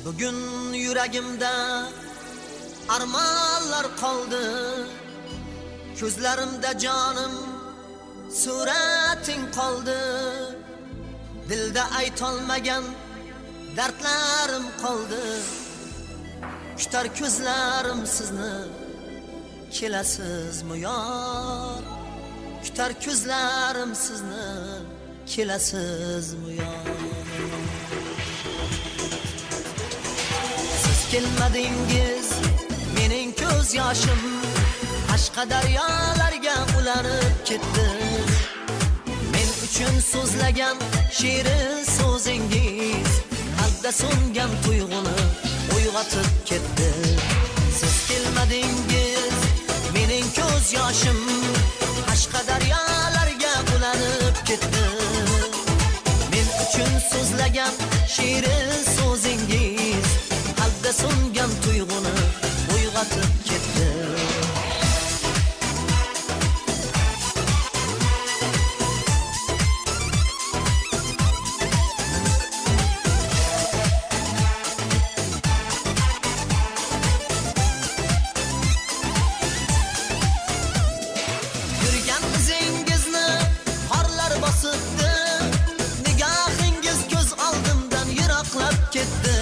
Bugün yüreğimde armanlar kaldı, gözlerimde canım suretin kaldı. Dilde aytolmagan dertlerim kaldı. Kütar gözlerim sizni, kelasizmi yar? Kütar gözlerim sizni, kelasizmi yar? Kelmadingiz mening ko'z yoshim Aşqa daryolarga ulanib ketdi. Men uchun so'zlagan shirin so'zingiz qalbda so'ngan tuyg'uni uyg'otib ketdi. Siz kelmadingiz mening ko'z yoshim Aşqa daryolarga ulanib ketdi. Men uchun so'zlagan shirin so'zingiz qalbda so'ngan tuyg'uni uyg'otib ketdi. Yurgan izingizni qorlar bosibdi, nigohingiz ko'z oldimdan yiroqlab ketdi.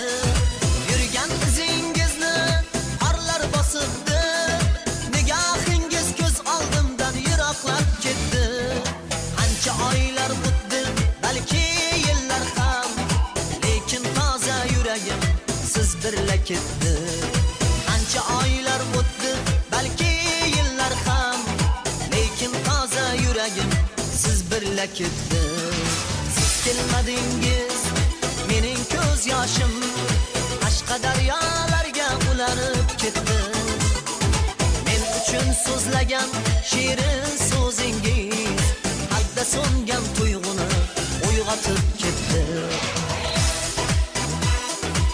Oylar o'tdi, balki yillar ham, lekin toza yuragim siz birla ketdi. Ancha oylar o'tdi, balki yillar ham, lekin toza yuragim siz birla ketdi. Siz kelmadingiz mening ko'z yoshim Aşqa daryolarga ulanib ketdi. Men uchun so'zlagan shirin so'zingiz qalbda so'ngan tuyg'u